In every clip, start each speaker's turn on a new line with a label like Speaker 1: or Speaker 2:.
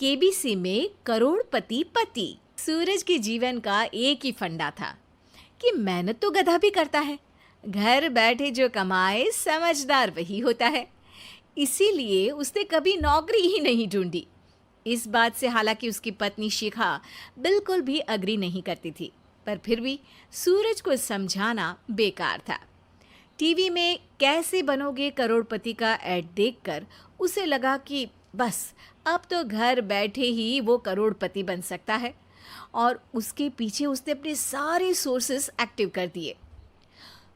Speaker 1: KBC में करोड़पति पति। सूरज के जीवन का एक ही फंडा था कि मेहनत तो गधा भी करता है, घर बैठे जो कमाए समझदार वही होता है। इसीलिए उसने कभी नौकरी ही नहीं ढूंढी। इस बात से हालांकि उसकी पत्नी शिखा बिल्कुल भी अग्री नहीं करती थी, पर फिर भी सूरज को समझाना बेकार था। टीवी में कैसे बनोगे करोड़पति का ऐड देखकर उसे लगा कि बस अब तो घर बैठे ही वो करोड़पति बन सकता है, और उसके पीछे उसने अपने सारे सोर्सेस एक्टिव कर दिए।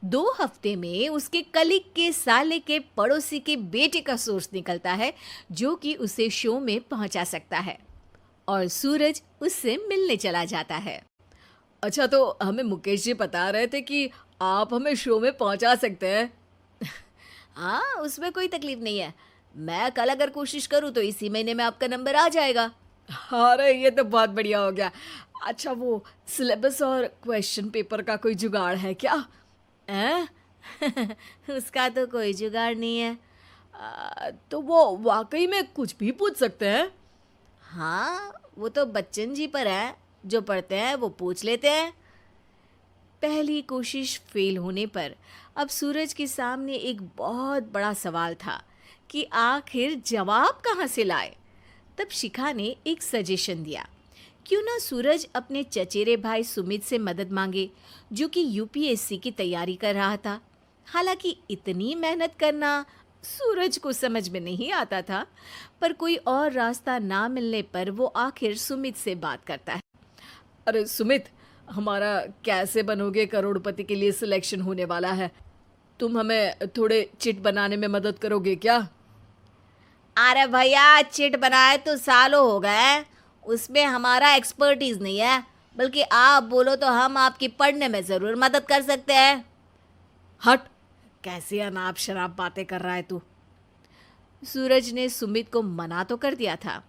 Speaker 1: 2 हफ्ते में उसके कलीग के साले के पड़ोसी के बेटे का सोर्स निकलता है जो कि उसे शो में पहुंचा सकता है, और सूरज उससे मिलने चला जाता है।
Speaker 2: अच्छा, तो हमें मुकेश जी बता रहे थे कि आप हमें शो में पहुंचा सकते हैं।
Speaker 1: हाँ, उसमें कोई तकलीफ नहीं है। मैं कल अगर कोशिश करूँ तो इसी महीने में आपका नंबर आ जाएगा।
Speaker 2: अरे ये तो बहुत बढ़िया हो गया। अच्छा, वो सिलेबस और क्वेश्चन पेपर का कोई जुगाड़ है क्या?
Speaker 1: हैं? उसका तो कोई जुगाड़ नहीं है।
Speaker 2: तो वो वाकई में कुछ भी पूछ सकते हैं?
Speaker 1: हाँ, वो तो बच्चन जी पर है, जो पढ़ते हैं वो पूछ लेते हैं। पहली कोशिश फेल होने पर अब सूरज के सामने एक बहुत बड़ा सवाल था कि आखिर जवाब कहाँ से लाए। तब शिखा ने एक सजेशन दिया, क्यों ना सूरज अपने चचेरे भाई सुमित से मदद मांगे, जो कि यूपीएससी की तैयारी कर रहा था। हालांकि इतनी मेहनत करना सूरज को समझ में नहीं आता था, पर कोई और रास्ता ना मिलने पर वो आखिर सुमित से बात करता है।
Speaker 2: अरे सुमित, हमारा कैसे बनोगे करोड़पति के लिए सिलेक्शन होने वाला है। तुम हमें थोड़े चिट बनाने में मदद करोगे क्या?
Speaker 1: अरे भैया, चिट बनाए तो सालों हो गए, उसमें हमारा एक्सपर्टीज नहीं है, बल्कि आप बोलो तो हम आपकी पढ़ने में ज़रूर मदद कर सकते हैं।
Speaker 2: हट, कैसी अनाप शराब बातें कर रहा है तू।
Speaker 1: सूरज ने सुमित को मना तो कर दिया था,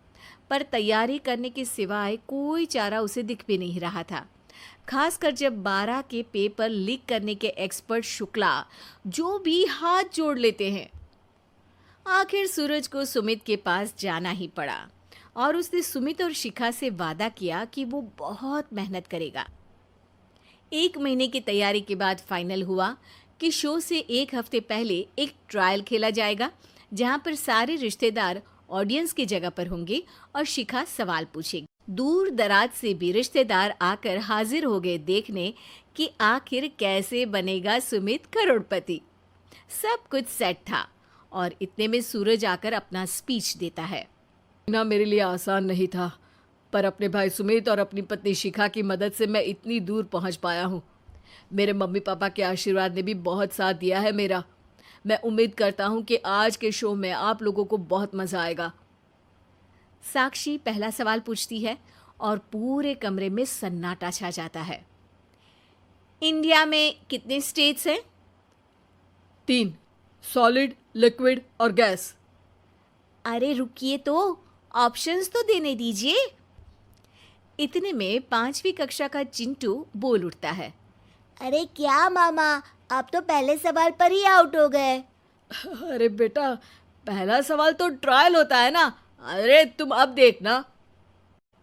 Speaker 1: पर तैयारी करने के सिवाय कोई चारा उसे दिख भी नहीं रहा था। खासकर जब 12 के पेपर लीक करने के एक्सपर्ट शुक्ला जो भी हाथ जोड़ लेते हैं। आखिर सूरज को सुमित के पास जाना ही पड़ा, और उसने सुमित और शिखा से वादा किया कि वो बहुत मेहनत करेगा। 1 महीने की तैयारी के बाद फाइनल हुआ कि शो से 1 हफ्ते पहले एक ट्रायल खेला जाएगा, जहां पर सारे रिश्तेदार ऑडियंस की जगह पर होंगे और शिखा सवाल पूछेगी। दूर दराज से भी रिश्तेदार आकर हाजिर हो गए देखने कि आखिर कैसे बनेगा सुमित करोड़पति। सब कुछ सेट था, और इतने में सूरज आकर अपना स्पीच देता है।
Speaker 2: ना मेरे लिए आसान नहीं था, पर अपने भाई सुमित और अपनी पत्नी शिखा की मदद से मैं इतनी दूर पहुंच पाया हूं। मेरे मम्मी पापा के आशीर्वाद ने भी बहुत साथ दिया है मेरा। मैं उम्मीद करता हूं कि आज के शो में आप लोगों को बहुत मजा आएगा।
Speaker 1: साक्षी पहला सवाल पूछती है और पूरे कमरे में सन्नाटा छा जाता है। इंडिया में कितने स्टेट्स हैं?
Speaker 2: 3, सॉलिड, लिक्विड और गैस।
Speaker 1: अरे रुकिए, तो ऑप्शंस तो देने दीजिए। इतने में 5वीं कक्षा का चिंटू बोल उठता है।
Speaker 3: अरे क्या मामा, आप तो पहले सवाल पर ही आउट हो गए।
Speaker 2: अरे बेटा, पहला सवाल तो ट्रायल होता है ना। अरे तुम अब देखना।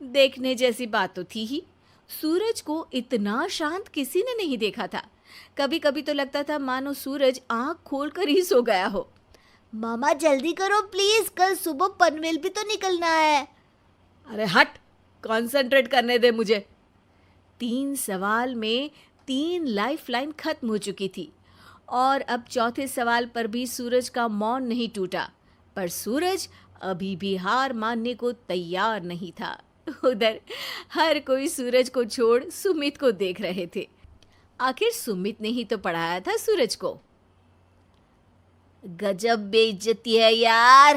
Speaker 1: देखने जैसी बात तो थी ही। सूरज को इतना शांत किसी ने नहीं देखा था। कभी कभी तो लगता था मानो सूरज आंख खोलकर ही सो गया हो।
Speaker 3: मामा जल्दी करो प्लीज, कल सुबह पनवेल भी तो निकलना है।
Speaker 2: अरे हट, कंसंट्रेट करने दे मुझे।
Speaker 1: 3 सवाल में 3 लाइफलाइन खत्म हो चुकी थी, और अब चौथे सवाल पर भी सूरज का मौन नहीं टूटा। पर सूरज अभी भी हार मानने को तैयार नहीं था। उधर हर कोई सूरज को छोड़ सुमित को देख रहे थे। आखिर सुमित ने ही तो पढ़ाया था सूरज को।
Speaker 3: गजब बेइज्जती है यार।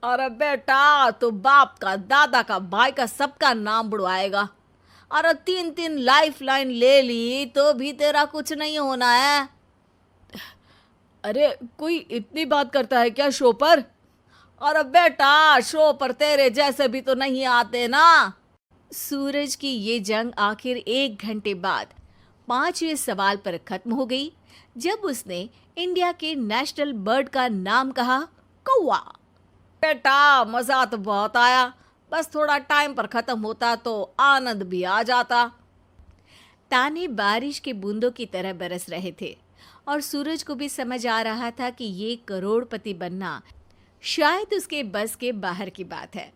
Speaker 2: अरे बेटा, तो बाप का, दादा का, भाई का, सबका नाम बुड़वाएगा।
Speaker 1: अरे 3 लाइफलाइन ले ली तो भी तेरा कुछ नहीं होना है।
Speaker 2: अरे कोई इतनी बात करता है क्या शो पर?
Speaker 1: अरे बेटा, शो पर तेरे जैसे भी तो नहीं आते ना। सूरज की ये जंग आखिर 1 घंटे बाद 5वें सवाल पर खत्म हो गई, जब उसने इंडिया के नेशनल बर्ड का नाम कहा, कौवा।
Speaker 2: बेटा मजा तो बहुत आया, बस थोड़ा टाइम पर खत्म होता तो आनंद भी आ जाता।
Speaker 1: ताने बारिश के बूंदों की तरह बरस रहे थे और सूरज को भी समझ आ रहा था कि ये करोड़पति बनना शायद उसके बस के बाहर की बात है।